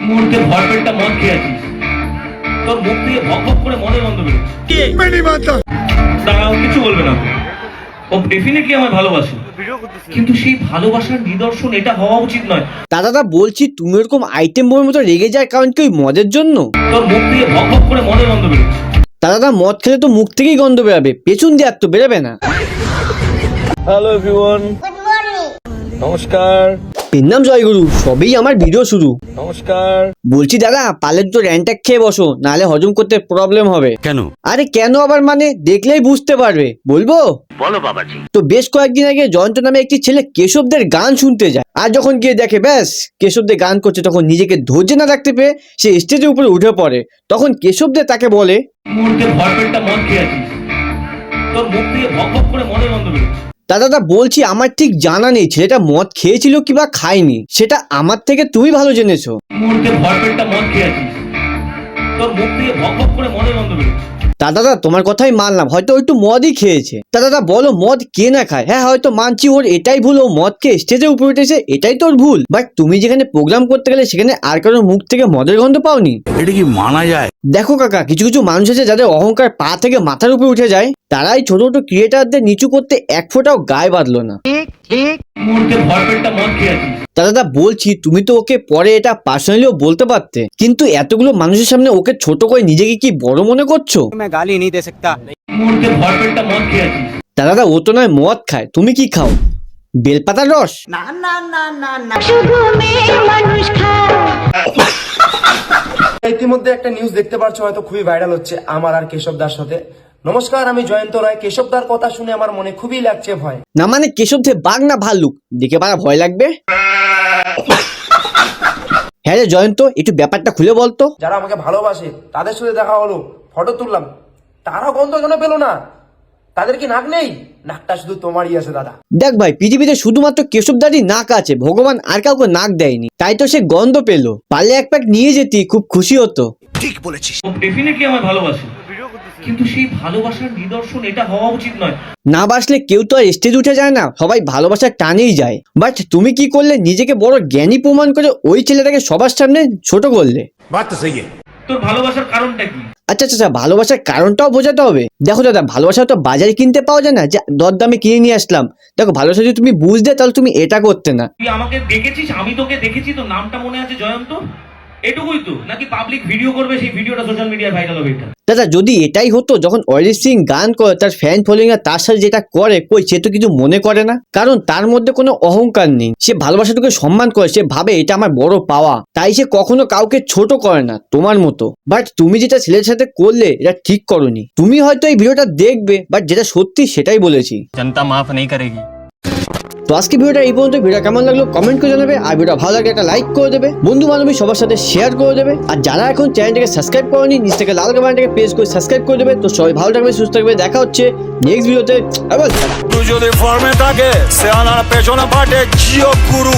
মুহূর্তে ভরপেটটা মদ খেয়েছিস, তোর মুখ থেকে ভক ভক করে মদের গন্ধ বেরোচ্ছে। দাঁড়াও, কিছু বলবে না। ও ডেফিনেটলি আমায় ভালোবাসে, কিন্তু সেই ভালোবাসার নিদর্শন এটা হওয়া উচিত নয়। দাদা বলছি, তুমি এরকম আইটেম বইয়ের মতো রেগে যাওয়ার কারণ কি ওই মদের জন্য? তোর মুখ থেকে ভক ভক করে মদের গন্ধ বেরোচ্ছে। দাদা মদ খেলে তো মুখ থেকেই গন্ধ বেরাবে, পেছন দিয়ে আর তো বেরোবে না। হ্যালো এভরিওয়ান, নমস্কার। এর নাম জয়গুরু, সবই আমার ভিডিও শুরু। নমস্কার। বলছি দাদা, পারলে তো র্যান্টাক খেয়ে বসো, নাহলে হজম করতে প্রবলেম হবে। কেন? আরে কেন আবার মানে, দেখলেই বুঝতে পারবে। বলবো? বলো বাবাজি। তো বেশ কয়েকদিন আগে জয়ন্ত নামে একটি ছেলে কেশবদের গান শুনতে যায়, আর যখন গিয়ে দেখে ব্যাস কেশবদের গান করছে, তখন নিজেকে ধৈর্য না রাখতে পেরে সে স্টেজের উপরে উঠে পড়ে। তখন কেশবদের তাকে বলে, মুহূর্তে ভরপেটটা মদ খেয়েছিস, তোর মুখ থেকে ভক ভক করে মদের গন্ধ বেরোচ্ছে। দাদা বলছি, আমার ঠিক জানা নেই ছেলেটা মদ খেয়েছিল কি বা খায়নি, সেটা আমার থেকে তুমি ভালো জেনেছো। মুহূর্তে ভরপেটটা মদ খেয়েছিস, তোর মুখ থেকে ভক ভক করে মদের গন্ধ বেরোচ্ছে। দাদা তোমার কথাই মানলাম, হয়তো একটু মদই খেয়েছে। দাদা বলো, মদ কে না খায়? হ্যাঁ হয়তো মানছি ওর এটাই ভুল, ও মদ খেয়ে স্টেজে উপরে উঠেছে, এটাই তোর ভুল। বাট তুমি যেখানে প্রোগ্রাম করতে গেলে সেখানে আর কারোর মুখ থেকে মদের গন্ধ পাওনি? এটা কি মানা যায়? দেখো কাকা, কিছু কিছু মানুষ আছে যাদের অহংকার পা থেকে মাথার উপরে উঠে যায়, তারাই ছোট ছোট ক্রিয়েটারদের নিচু করতে এক ফোঁটাও গায়ে বাঁধলো না। মুহূর্তে ভরপেটটা মদ খেয়েছিস। দাদা বলছি, তুমি তো ওকে পরে এটা পার্সোনালিও বলতে পারতে, কিন্তু এতগুলো মানুষের সামনে ওকে ছোট করে নিজেকে কি বড় মনে করছো? मैं गाली नहीं दे सकता। মুহূর্তে ভরপেটটা মদ খেয়েছিস। দাদা ও তো নয় মদ খায়, তুমি কি খাও? বেলপাতার রস? ना ना ना ना ना। ইতিমধ্যে একটা নিউজ দেখতে পাচ্ছ, হয়তো খুবই ভাইরাল হচ্ছে আমার আর কেশবদার সাথে। নমস্কার, আমি জয়ন্ত রায়। কেশবদার কথা শুনে আমার মনে খুবই লাগছে ভয়। না মানে কেশব থেকে বাঘ না ভাল্লুক দেখে পারা ভয় লাগবে? হ্যাঁ রে জয়ন্ত, একটু ব্যাপারটা খুলে বলতো। যারা আমাকে ভালোবাসে তাদের সাথে দেখা হলো, ফটো তুললাম, তারা গন্ধ কেন পেলো না? তাদের কি নাক নেই? নাকটা শুধু তোমারই আছে দাদা। দেখ ভাই, পৃথিবীতে শুধুমাত্র কেশবদারই নাক আছে, ভগবান আর কাউকে নাক দেয়নি, তাই তো সে গন্ধ পেলো। পারলে এক প্যাক নিয়ে যেতি, খুব খুশি হতো। ঠিক বলেছিস। ও ডেফিনেটলি আমায় ভালোবাসে, কিন্তু সেই ভালোবাসার নিদর্শন এটা হওয়া উচিত নয়। না বাসলে কেউ তো আর স্টেজ উঠে যায় না, সবাই ভালোবাসার টানেই যায়। বাট তুমি কি করলে, নিজেকে বড় জ্ঞানী প্রমাণ করে ওই ছেলেটাকে সবার সামনে ছোট করলে। বাত তো সহি है। তোর ভালোবাসার কারণটা কি? আচ্ছা, ভালোবাসার কারণটাও বোঝাতে হবে। দেখো দাদা, ভালোবাসা তো বাজারে কিনতে পাওয়া যায় না যে দরদামে কিনে নিয়ে আসলাম। দেখো ভালোবাসা যদি তুমি বুঝতে, তাহলে তুমি এটা করতে না। তুই আমাকে দেখেছিস, আমি তোকে দেখেছি, তো নামটা মনে আছে জয়ন্ত, এটুকুই তো? নাকি পাবলিক ভিডিও করবে, সেই ভিডিওটা সোশ্যাল মিডিয়ায় ভাইরাল হবে এটা? দাদা যদি এটাই হতো, যখন অরিজিৎ সিং গান করে তার ফ্যান ফলোয়িং আর তার সাথে যেটা করে, কই সে তো কিছু মনে করে না, কারণ তার মধ্যে কোনো অহংকার নেই। সে ভালোবাসাটুকু সম্মান করে, সে ভাবে এটা আমার বড় পাওয়া, তাই সে কখনো কাউকে ছোট করে না তোমার মতো। বাট তুমি যেটা ছেলের সাথে করলে, এটা ঠিক করোনি। তুমি হয়তো এই ভিডিওটা দেখবে, বাট যেটা সত্যি সেটাই বলেছি। जनता माफ नहीं करेगी। তো আজকে ভিডিওটা এই পর্যন্ত। ভিডিও কেমন লাগলো কমেন্ট করে জানাবে, আর ভিডিও ভালো লাগলে একটা লাইক করে দেবে, বন্ধু বান্ধবী সবার সাথে শেয়ার করে দেবে, আর যারা এখন চ্যানেলটাকে সাবস্ক্রাইব করেনি, নিচ থেকে লাল বাটনটাকে প্রেস করে সাবস্ক্রাইব করে দেবে। তো সবাই ভালো থাকবে, সুস্থ থাকবে, দেখা হচ্ছে নেক্সট ভিডিওতে। তুই যদি ফর্মে থাকে সে আনার পেছনে পাটে জিও গুরু।